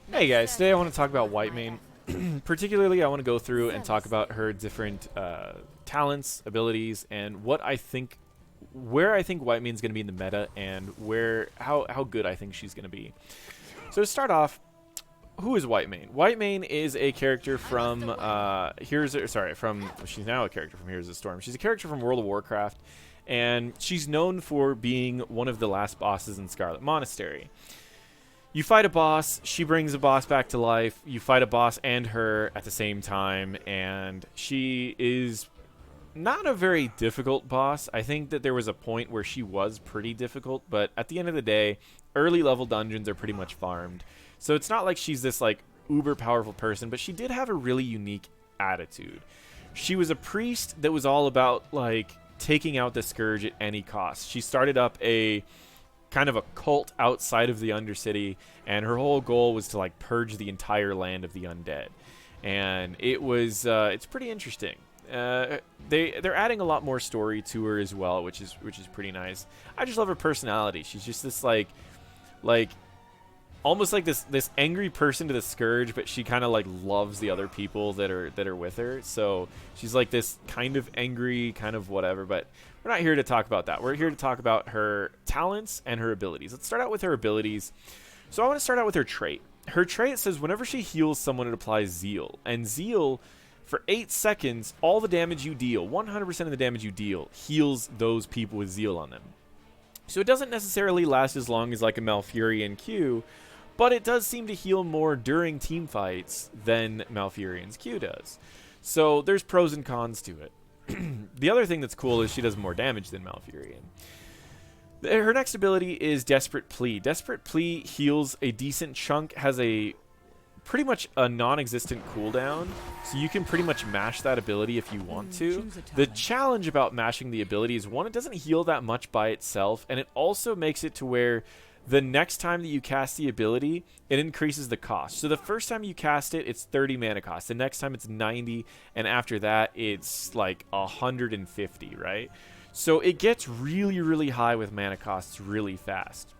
Hey guys, today I want to talk about Whitemane. Particularly, I want to go through and talk about her different talents, abilities, and where I think Whitemane's going to be in the meta, and how good I think she's going to be. So to start off, who is Whitemane? Whitemane is a character from she's now a character from Heroes of the Storm. She's a character from World of Warcraft, and she's known for being one of the last bosses in Scarlet Monastery. You fight a boss, she brings a boss back to life, you fight a boss and her at the same time, and she is not a very difficult boss. I think that there was a point where she was pretty difficult, but at the end of the day, early level dungeons are pretty much farmed. So it's not like she's this like uber powerful person, but she did have a really unique attitude. She was a priest that was all about like taking out the scourge at any cost. She started up a kind of a cult outside of the Undercity, and her whole goal was to like purge the entire land of the undead. And it's pretty interesting. They're adding a lot more story to her as well, which is pretty nice. I just love her personality. She's just this like almost like this angry person to the scourge, but she kind of like loves the other people that are with her. So she's like this kind of angry, kind of whatever, but we're not here to talk about that. We're here to talk about her talents and her abilities. Let's start out with her abilities. So I want to start out with her trait. Her trait says whenever she heals someone, it applies Zeal. And Zeal, for 8 seconds, all the damage you deal, 100% of the damage you deal, heals those people with Zeal on them. So it doesn't necessarily last as long as like a Malfurion Q, but it does seem to heal more during team fights than Malfurion's Q does. So there's pros and cons to it. The other thing that's cool is she does more damage than Malfurion. Her next ability is Desperate Plea. Desperate Plea heals a decent chunk, has a pretty much a non-existent cooldown, so you can pretty much mash that ability if you want to. The challenge about mashing the ability is, one, it doesn't heal that much by itself, and it also makes it to where the next time that you cast the ability, it increases the cost. So the first time you cast it, it's 30 mana cost. The next time it's 90, and after that, it's like 150, right? So it gets really, really high with mana costs really fast.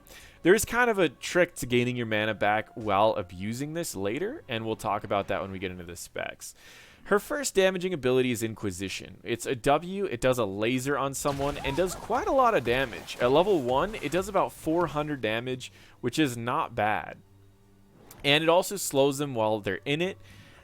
There is kind of a trick to gaining your mana back while abusing this later, and we'll talk about that when we get into the specs. Her first damaging ability is Inquisition. It's a W, it does a laser on someone, and does quite a lot of damage. At level 1, it does about 400 damage, which is not bad. And it also slows them while they're in it.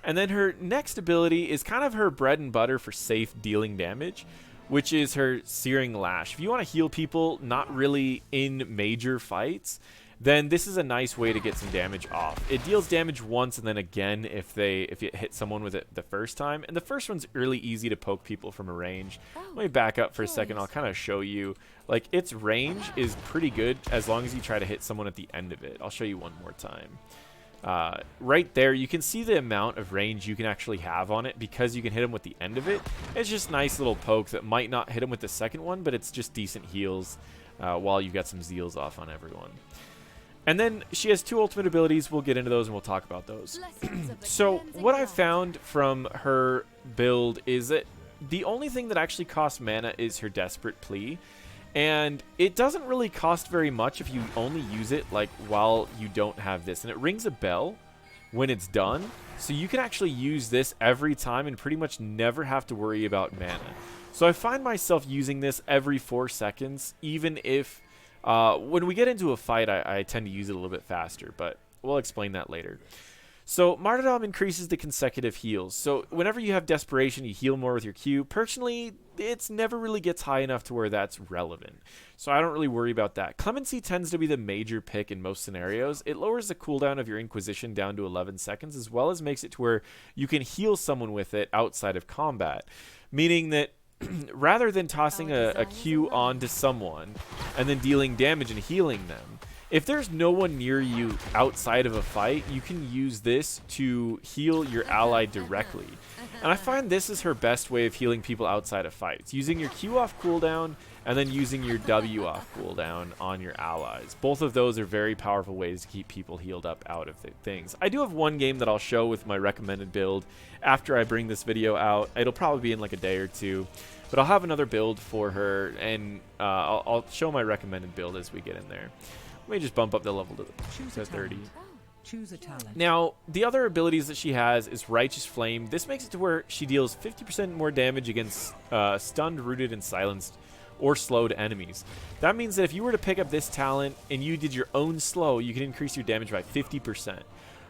And then her next ability is kind of her bread and butter for safe dealing damage, which is her Searing Lash. If you want to heal people not really in major fights, then this is a nice way to get some damage off. It deals damage once and then again if you hit someone with it the first time. And the first one's really easy to poke people from a range. Let me back up for a second. I'll kind of show you. Like, its range is pretty good as long as you try to hit someone at the end of it. I'll show you one more time. Right there, you can see the amount of range you can actually have on it because you can hit them with the end of it. It's just nice little pokes that might not hit them with the second one, but it's just decent heals while you've got some Zeals off on everyone. And then she has 2 ultimate abilities. We'll get into those and we'll talk about those. So what I've found from her build is that the only thing that actually costs mana is her Desperate Plea. And it doesn't really cost very much if you only use it like while you don't have this. And it rings a bell when it's done. So you can actually use this every time and pretty much never have to worry about mana. So I find myself using this every 4 seconds, even if when we get into a fight, I tend to use it a little bit faster, but we'll explain that later. So Martyrdom increases the consecutive heals. So whenever you have Desperation, you heal more with your Q. Personally, it never really gets high enough to where that's relevant. So I don't really worry about that. Clemency tends to be the major pick in most scenarios. It lowers the cooldown of your Inquisition down to 11 seconds, as well as makes it to where you can heal someone with it outside of combat. Meaning that rather than tossing a Q onto someone and then dealing damage and healing them, if there's no one near you outside of a fight, you can use this to heal your ally directly. And I find this is her best way of healing people outside of fights, using your Q off cooldown and then using your W off cooldown on your allies. Both of those are very powerful ways to keep people healed up out of things. I do have one game that I'll show with my recommended build after I bring this video out. It'll probably be in like a day or two, but I'll have another build for her, and I'll show my recommended build as we get in there. Let me just bump up the level to 30. Choose a talent. Now, the other abilities that she has is Righteous Flame. This makes it to where she deals 50% more damage against stunned, rooted, and silenced or slowed enemies. That means that if you were to pick up this talent and you did your own slow, you can increase your damage by 50%.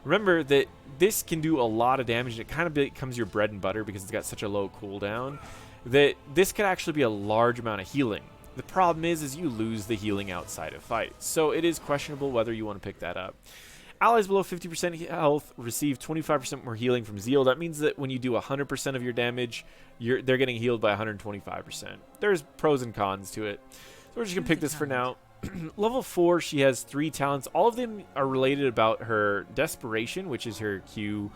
Remember that this can do a lot of damage, and it kind of becomes your bread and butter because it's got such a low cooldown that this could actually be a large amount of healing. The problem is you lose the healing outside of fights, so it is questionable whether you want to pick that up. Allies below 50% health receive 25% more healing from Zeal. That means that when you do 100% of your damage, they're getting healed by 125%. There's pros and cons to it. So we're just going to pick this for now. Level 4, she has 3 talents. All of them are related about her Desperation, which is her Q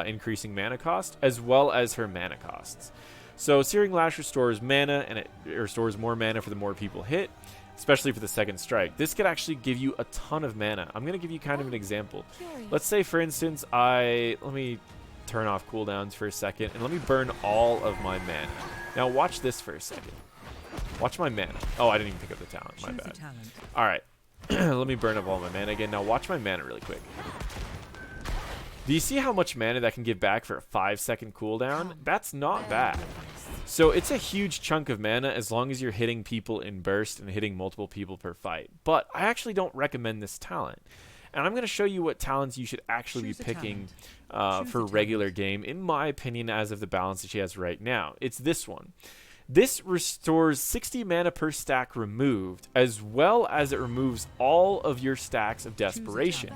increasing mana cost, as well as her mana costs. So Searing Lash restores mana, and it restores more mana for the more people hit, especially for the second strike. This could actually give you a ton of mana. I'm going to give you kind of an example. Let's say, for instance, let me turn off cooldowns for a second, and let me burn all of my mana. Now watch this for a second. Watch my mana. Oh, I didn't even pick up the talent. My bad. All right. Let me burn up all my mana again. Now watch my mana really quick. Do you see how much mana that can give back for a 5-second cooldown? That's not bad. So it's a huge chunk of mana as long as you're hitting people in burst and hitting multiple people per fight. But I actually don't recommend this talent. And I'm going to show you what talents you should actually be picking for regular game, in my opinion, as of the balance that she has right now. It's this one. This restores 60 mana per stack removed, as well as it removes all of your stacks of Desperation.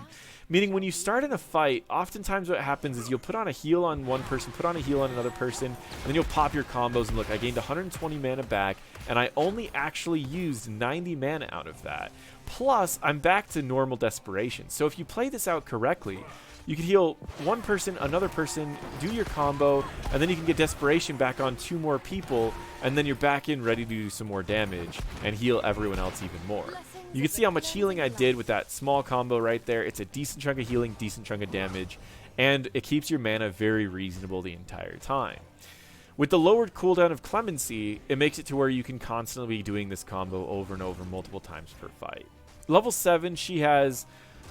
Meaning when you start in a fight, oftentimes what happens is you'll put on a heal on one person, put on a heal on another person, and then you'll pop your combos and look, I gained 120 mana back, and I only actually used 90 mana out of that. Plus, I'm back to normal Desperation. So if you play this out correctly, you can heal one person, another person, do your combo, and then you can get Desperation back on 2 more people, and then you're back in ready to do some more damage and heal everyone else even more. You can see how much healing I did with that small combo right there. It's a decent chunk of healing, decent chunk of damage, and it keeps your mana very reasonable the entire time. With the lowered cooldown of Clemency, it makes it to where you can constantly be doing this combo over and over multiple times per fight. Level 7, she has,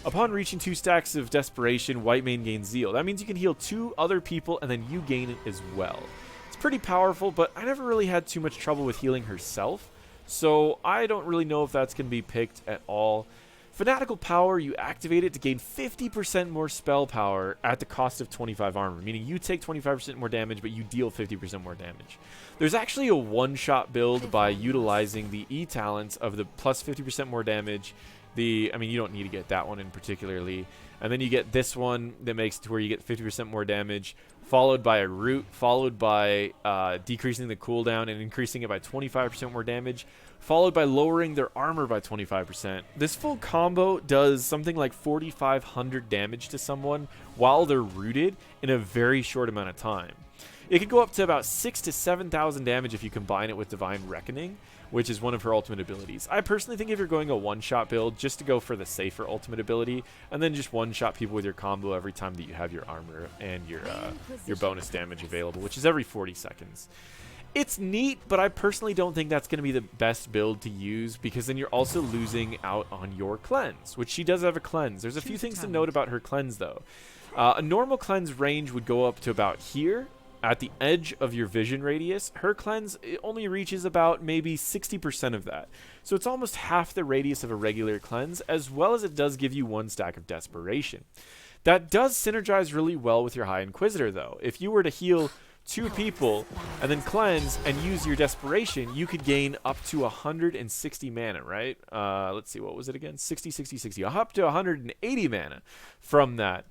upon reaching 2 stacks of Desperation, Whitemane gains Zeal. That means you can heal 2 other people and then you gain it as well. It's pretty powerful, but I never really had too much trouble with healing herself, so I don't really know if that's going to be picked at all. Fanatical Power, you activate it to gain 50% more spell power at the cost of 25 armor, meaning you take 25% more damage, but you deal 50% more damage. There's actually a one-shot build by utilizing the E talents of the plus 50% more damage. I mean, you don't need to get that one in particularly. And then you get this one that makes it to where you get 50% more damage, followed by a root, followed by decreasing the cooldown and increasing it by 25% more damage, followed by lowering their armor by 25%. This full combo does something like 4,500 damage to someone while they're rooted in a very short amount of time. It could go up to about 6,000 to 7,000 damage if you combine it with Divine Reckoning, which is one of her ultimate abilities. I personally think if you're going a one-shot build, just to go for the safer ultimate ability, and then just one-shot people with your combo every time that you have your armor and your bonus damage available, which is every 40 seconds. It's neat, but I personally don't think that's going to be the best build to use, because then you're also losing out on your cleanse, which she does have a cleanse. There's a few things to note about her cleanse, though. A normal cleanse range would go up to about here, at the edge of your vision radius. Her cleanse only reaches about maybe 60% of that. So it's almost half the radius of a regular cleanse, as well as it does give you 1 stack of Desperation. That does synergize really well with your High Inquisitor, though. If you were to heal 2 people and then cleanse and use your Desperation, you could gain up to 160 mana, right? Let's see, what was it again? 60, 60, 60. Up to 180 mana from that,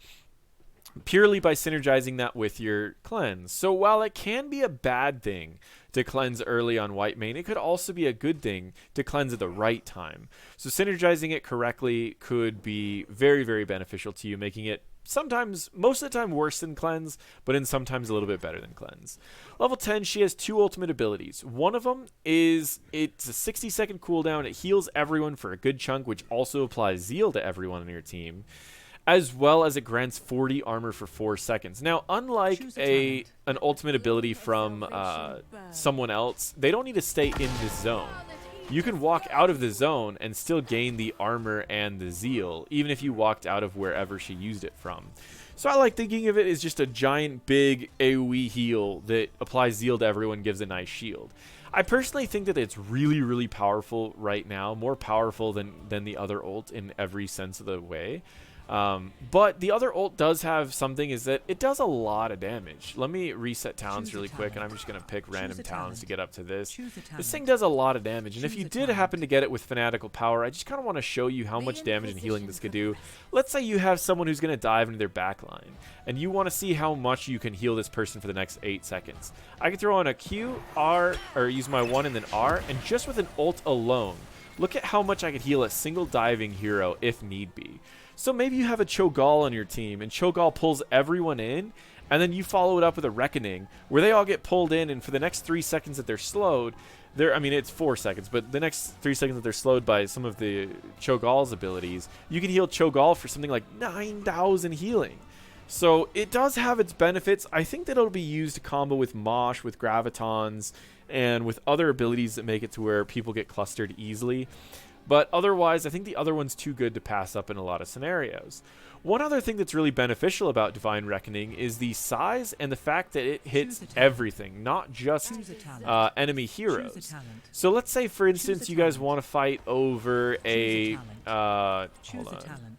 purely by synergizing that with your cleanse. So while it can be a bad thing to cleanse early on Whitemane, it could also be a good thing to cleanse at the right time. So synergizing it correctly could be very, very beneficial to you, making it sometimes, most of the time, worse than cleanse, but in sometimes a little bit better than cleanse. Level 10, she has 2 ultimate abilities. One of them is, it's a 60-second cooldown. It heals everyone for a good chunk, which also applies Zeal to everyone on your team, as well as it grants 40 armor for 4 seconds. Now, unlike an ultimate ability from someone else, they don't need to stay in this zone. you can walk out of the zone and still gain the armor and the zeal, even if you walked out of wherever she used it from. So I like thinking of it as just a giant, big AoE heal that applies zeal to everyone, gives a nice shield. I personally think that it's really, really powerful right now, more powerful than the other ult in every sense of the way. But the other ult does have something, is that it does a lot of damage. Let me reset talents really quick, and I'm just going to pick random talents to get up to this. This thing does a lot of damage, and if you did happen to get it with Fanatical Power, I just kind of want to show you how much damage and healing this could do. Let's say you have someone who's going to dive into their backline, and you want to see how much you can heal this person for the next 8 seconds. I can throw on a Q, R, or use my 1 and then R, and just with an ult alone, look at how much I could heal a single diving hero if need be. So maybe you have a Cho'Gall on your team, and Cho'Gall pulls everyone in, and then you follow it up with a Reckoning, where they all get pulled in, and for the next 3 seconds that they're slowed, I mean, it's 4 seconds, but the next 3 seconds that they're slowed by some of the Cho'Gall's abilities, you can heal Cho'Gall for something like 9,000 healing. So it does have its benefits. I think that it'll be used to combo with Mosh, with Gravitons, and with other abilities that make it to where people get clustered easily. But otherwise, I think the other one's too good to pass up in a lot of scenarios. One other thing that's really beneficial about Divine Reckoning is the size and the fact that it hits everything, not just enemy heroes. So let's say, for instance, you guys want to fight over a... hold on.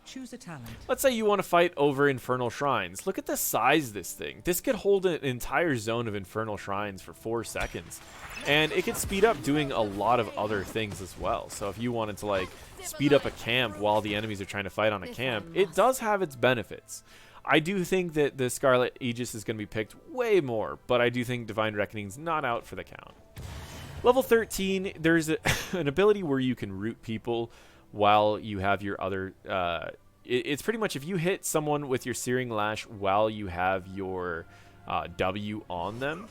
Choose a talent. Let's say you want to fight over Infernal Shrines. Look at the size of this thing. This could hold an entire zone of Infernal Shrines for 4 seconds. And it could speed up doing a lot of other things as well. So if you wanted to, like, speed up a camp while the enemies are trying to fight on a camp, it does have its benefits. I do think that the Scarlet Aegis is going to be picked way more, but I do think Divine Reckoning's not out for the count. Level 13, there's an ability where you can root people while you have your other... it's pretty much if you hit someone with your Searing Lash while you have your W on them,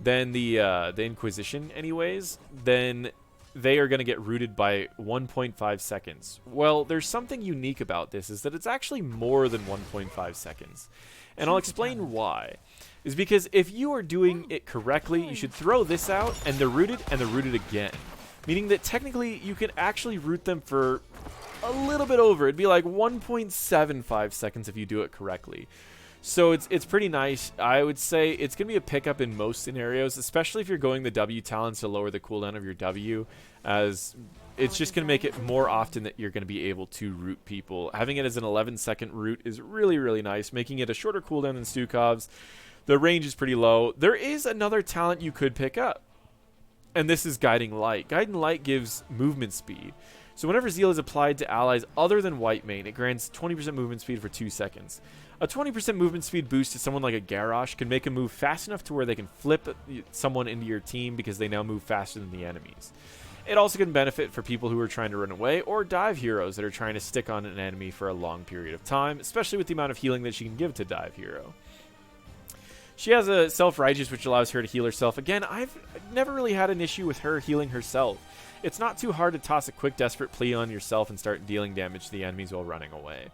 then the Inquisition anyways, then they are going to get rooted by 1.5 seconds. Well, there's something unique about this, is that it's actually more than 1.5 seconds. And I'll explain why. Is because if you are doing it correctly, you should throw this out, and they're rooted again. Meaning that technically you can actually root them for a little bit over. It'd be like 1.75 seconds if you do it correctly. So it's pretty nice. I would say it's going to be a pickup in most scenarios, especially if you're going the W talents to lower the cooldown of your W, as it's just going to make it more often that you're going to be able to root people. Having it as an 11-second root is really, really nice, making it a shorter cooldown than Stukov's. The range is pretty low. There is another talent you could pick up, and this is Guiding Light. Guiding Light gives movement speed. So whenever Zeal is applied to allies other than Whitemane, it grants 20% movement speed for 2 seconds. A 20% movement speed boost to someone like a Garrosh can make them move fast enough to where they can flip someone into your team because they now move faster than the enemies. It also can benefit for people who are trying to run away or dive heroes that are trying to stick on an enemy for a long period of time, especially with the amount of healing that she can give to dive hero. She has a Self-Righteous, which allows her to heal herself. Again, I've never really had an issue with her healing herself. It's not too hard to toss a quick Desperate Plea on yourself and start dealing damage to the enemies while running away.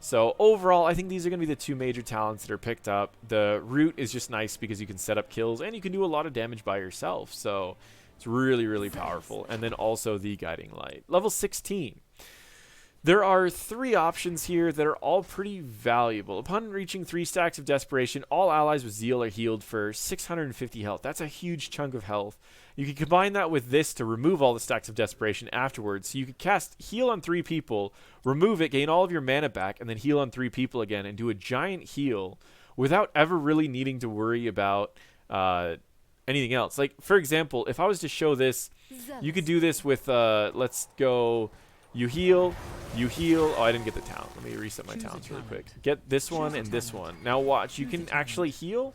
So overall, I think these are going to be the 2 major talents that are picked up. The Root is just nice because you can set up kills, and you can do a lot of damage by yourself. So it's really, really powerful. And then also the Guiding Light. Level 16. There are 3 options here that are all pretty valuable. Upon reaching 3 stacks of Desperation, all allies with Zeal are healed for 650 health. That's a huge chunk of health. You can combine that with this to remove all the stacks of Desperation afterwards. So you could cast Heal on 3 people, remove it, gain all of your mana back, and then heal on 3 people again and do a giant heal without ever really needing to worry about anything else. Like, for example, if I was to show this, you could do this with, let's go... You heal. Oh, I didn't get the talent. Let me reset my talents really quick. Get this one and this one. Now watch. You can actually heal,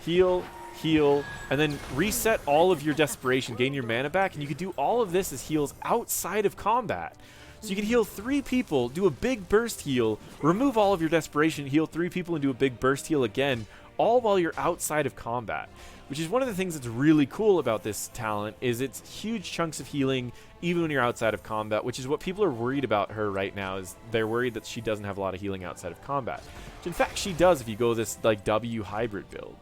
and then reset all of your Desperation. Gain your mana back, and you can do all of this as heals outside of combat. So you can heal 3 people, do a big burst heal, remove all of your Desperation, heal 3 people, and do a big burst heal again, all while you're outside of combat. Which is one of the things that's really cool about this talent, is it's huge chunks of healing even when you're outside of combat, which is what people are worried about her right now, is they're worried that she doesn't have a lot of healing outside of combat. Which in fact she does if you go this like W hybrid build.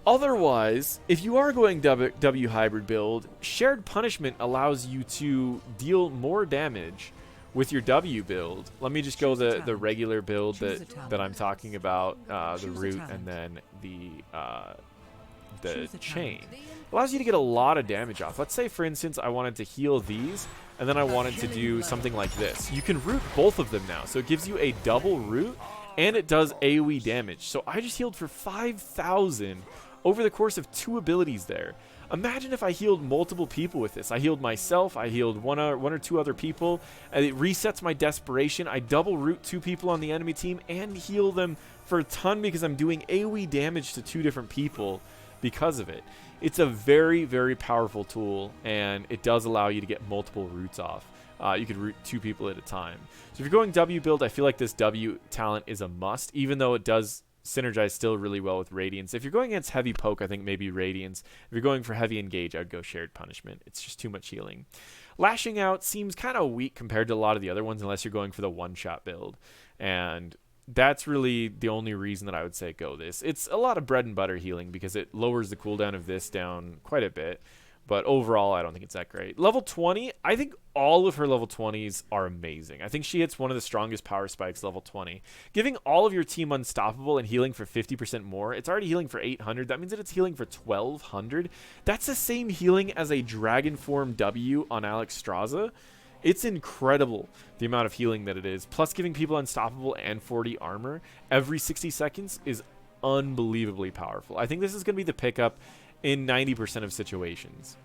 Otherwise, if you are going W hybrid build, Shared Punishment allows you to deal more damage with your W build. Let me just go the regular build that I'm talking about, the root and then the chain. Allows you to get a lot of damage off. Let's say, for instance, I wanted to heal these, and then I wanted to do something like this. You can root both of them now, so it gives you a double root, and it does AoE damage. So I just healed for 5,000 over the course of 2 abilities there. Imagine if I healed multiple people with this. I healed myself, I healed one or two other people, and it resets my desperation. I double root 2 people on the enemy team and heal them for a ton because I'm doing AoE damage to 2 different people because of it. It's a very, very powerful tool, and it does allow you to get multiple roots off. You could root 2 people at a time. So if you're going W build, I feel like this W talent is a must, even though it does synergize still really well with Radiance. If you're going against heavy poke, I think maybe Radiance. If you're going for heavy engage, I'd go Shared Punishment. It's just too much healing. Lashing Out seems kind of weak compared to a lot of the other ones unless you're going for the one-shot build. And that's really the only reason that I would say go this. It's a lot of bread and butter healing because it lowers the cooldown of this down quite a bit. But overall, I don't think it's that great. Level 20, I think all of her level 20s are amazing. I think she hits one of the strongest power spikes level 20. Giving all of your team unstoppable and healing for 50% more. It's already healing for 800. That means that it's healing for 1,200. That's the same healing as a Dragon Form W on Alex Straza. It's incredible the amount of healing that it is. Plus giving people unstoppable and 40 armor every 60 seconds is unbelievably powerful. I think this is going to be the pickup in 90% of situations.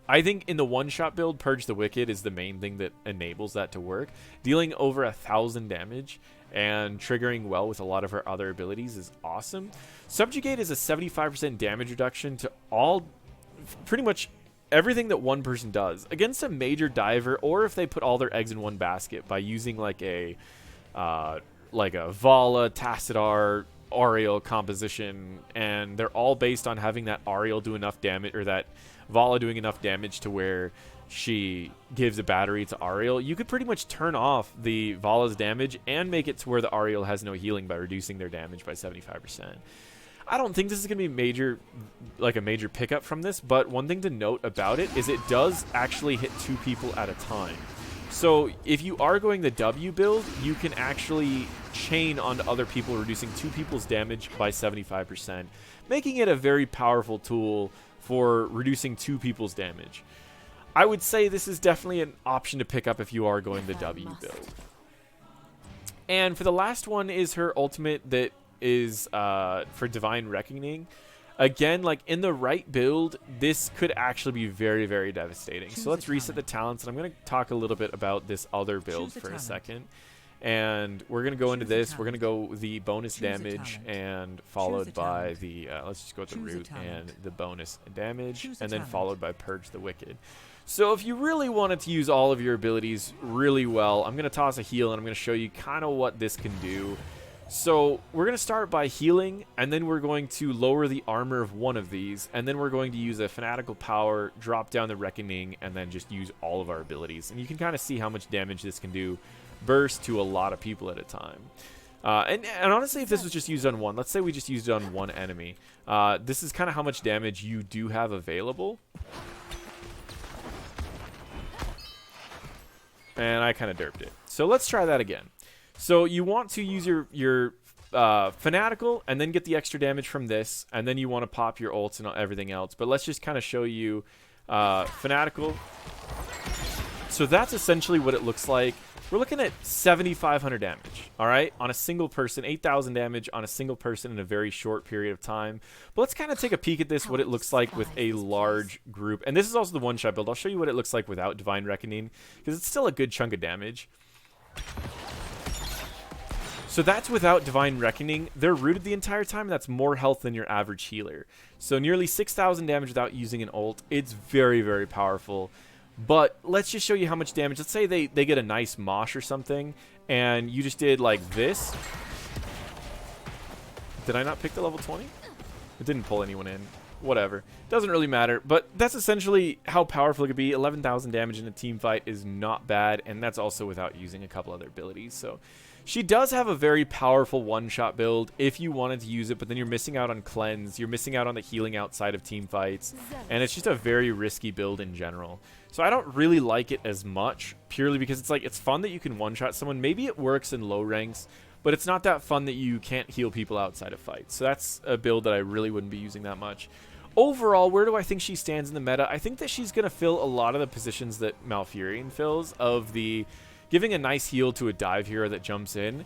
I think in the one-shot build, Purge the Wicked is the main thing that enables that to work. Dealing over 1,000 damage and triggering well with a lot of her other abilities is awesome. Subjugate is a 75% damage reduction to pretty much everything that one person does against a major diver, or if they put all their eggs in one basket by using like a Vala, Tassadar, Ariel composition, and they're all based on having that Ariel do enough damage, or that Vala doing enough damage to where she gives a battery to Ariel. You could pretty much turn off the Vala's damage and make it to where the Ariel has no healing by reducing their damage by 75%. I don't think this is going to be a major pickup from this, but one thing to note about it is it does actually hit 2 people at a time. So if you are going the W build, you can actually chain onto other people, reducing 2 people's damage by 75%, making it a very powerful tool for reducing 2 people's damage. I would say this is definitely an option to pick up if you are going the W build. And for the last one is her ultimate that is for Divine Reckoning. Again, like in the right build, this could actually be very, very devastating. So let's reset the talents, and I'm going to talk a little bit about this other build for a second. And we're going to go into this. We're going to go the bonus damage and followed by the, let's just go with the root and the bonus damage, and then followed by Purge the Wicked. So if you really wanted to use all of your abilities really well, I'm going to toss a heal, and I'm going to show you kind of what this can do. So we're going to start by healing, and then we're going to lower the armor of one of these, and then we're going to use a Fanatical Power, drop down the Reckoning, and then just use all of our abilities. And you can kind of see how much damage this can do burst to a lot of people at a time. And honestly, if this was just used on one, let's say we just used it on one enemy, this is kind of how much damage you do have available. And I kind of derped it. So let's try that again. So you want to use your Fanatical and then get the extra damage from this, and then you want to pop your ults and everything else. But let's just kind of show you Fanatical. So that's essentially what it looks like. We're looking at 7,500 damage, all right, on a single person, 8,000 damage on a single person in a very short period of time. But let's kind of take a peek at this, what it looks like with a large group. And this is also the one-shot build. I'll show you what it looks like without Divine Reckoning, because it's still a good chunk of damage. So that's without Divine Reckoning. They're rooted the entire time, and that's more health than your average healer. So nearly 6,000 damage without using an ult. It's very, very powerful. But let's just show you how much damage. Let's say they get a nice mosh or something, and you just did like this. Did I not pick the level 20? It didn't pull anyone in. Whatever. Doesn't really matter. But that's essentially how powerful it could be. 11,000 damage in a team fight is not bad, and that's also without using a couple other abilities. So She does have a very powerful one-shot build if you wanted to use it, but then you're missing out on cleanse, you're missing out on the healing outside of team fights, and it's just a very risky build in general. So I don't really like it as much, purely because it's like, it's fun that you can one-shot someone. Maybe it works in low ranks, but it's not that fun that you can't heal people outside of fights. So that's a build that I really wouldn't be using that much. Overall, where do I think she stands in the meta? I think that she's going to fill a lot of the positions that Malfurion fills, of the giving a nice heal to a dive hero that jumps in.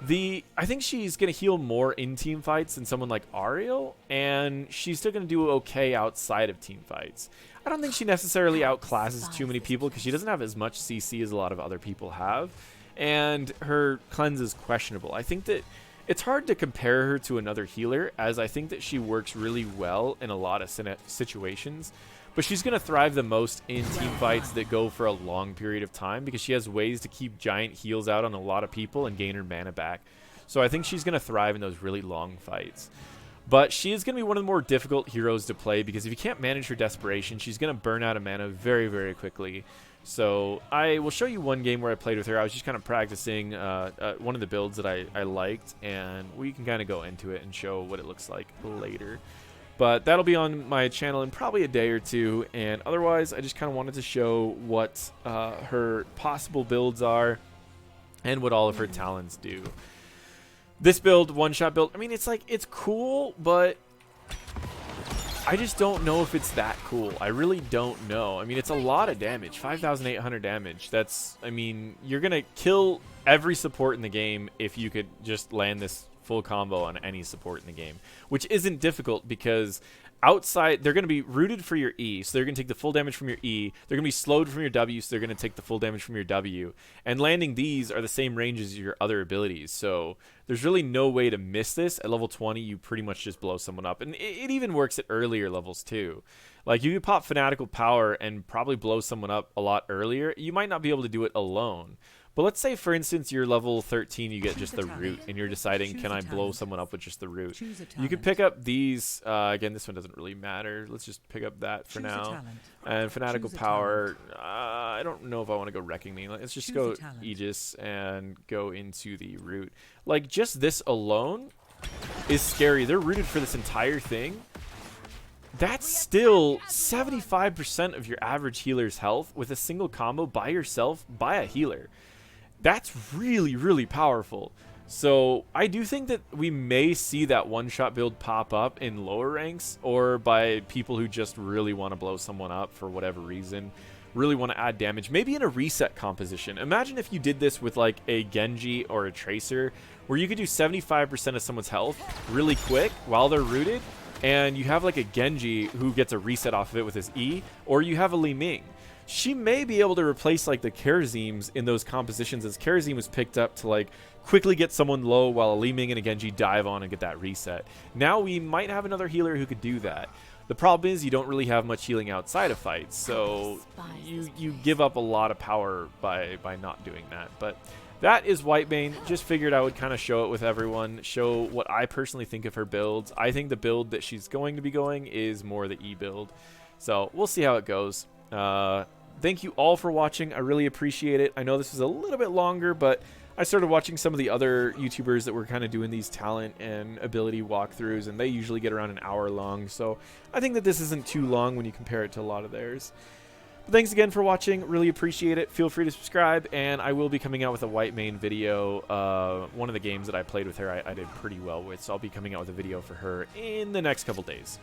I think she's going to heal more in team fights than someone like Ariel, and she's still going to do okay outside of team fights. I don't think she necessarily outclasses too many people because she doesn't have as much CC as a lot of other people have, and her cleanse is questionable. I think that it's hard to compare her to another healer, as I think that she works really well in a lot of situations, but she's going to thrive the most in team fights that go for a long period of time because she has ways to keep giant heals out on a lot of people and gain her mana back. So I think she's going to thrive in those really long fights. But she is going to be one of the more difficult heroes to play because if you can't manage her desperation, she's going to burn out of mana very, very quickly. So I will show you one game where I played with her. I was just kind of practicing one of the builds that I liked, and we can kind of go into it and show what it looks like later. But that'll be on my channel in probably a day or two, and otherwise I just kind of wanted to show what her possible builds are and what all of her talents do. This build, one-shot build, I mean, it's like, it's cool, but I just don't know if it's that cool. I really don't know. I mean, it's a lot of damage, 5,800 damage. That's, I mean, you're going to kill every support in the game if you could just land this full combo on any support in the game, which isn't difficult because outside, they're going to be rooted for your E, so they're going to take the full damage from your E. They're going to be slowed from your W, so they're going to take the full damage from your W. And landing these are the same range as your other abilities, so there's really no way to miss this. At level 20, you pretty much just blow someone up. And it even works at earlier levels, too. Like, you could pop Fanatical Power and probably blow someone up a lot earlier. You might not be able to do it alone. But let's say, for instance, you're level 13, you get just the root, and you're deciding, can I blow someone up with just the root? You could pick up these. Again, this one doesn't really matter. Let's just pick up that for now. And Fanatical Power, I don't know if I want to go Wrecking Me. Let's just go Aegis and go into the root. Like, just this alone is scary. They're rooted for this entire thing. That's still 75% of your average healer's health with a single combo by yourself, by a healer. That's really, really powerful. So I do think that we may see that one-shot build pop up in lower ranks, or by people who just really want to blow someone up for whatever reason, really want to add damage, maybe in a reset composition. Imagine if you did this with like a Genji or a Tracer, where you could do 75% of someone's health really quick while they're rooted, and you have like a Genji who gets a reset off of it with his E, or you have a Li Ming. She may be able to replace like the Kerazims in those compositions, as Kerazim was picked up to like quickly get someone low while a Li Ming and a Genji dive on and get that reset. Now we might have another healer who could do that. The problem is you don't really have much healing outside of fights, so you give up a lot of power by not doing that. But that is Whitemane. Just figured I would kind of show it with everyone, show what I personally think of her builds. I think the build that she's going to be going is more the E build. So we'll see how it goes. Thank you all for watching. I really appreciate it. I know this was a little bit longer, but I started watching some of the other YouTubers that were kind of doing these talent and ability walkthroughs, and they usually get around an hour long. So I think that this isn't too long when you compare it to a lot of theirs. But thanks again for watching. Really appreciate it. Feel free to subscribe, and I will be coming out with a Whitemane video. One of the games that I played with her, I did pretty well with, so I'll be coming out with a video for her in the next couple days.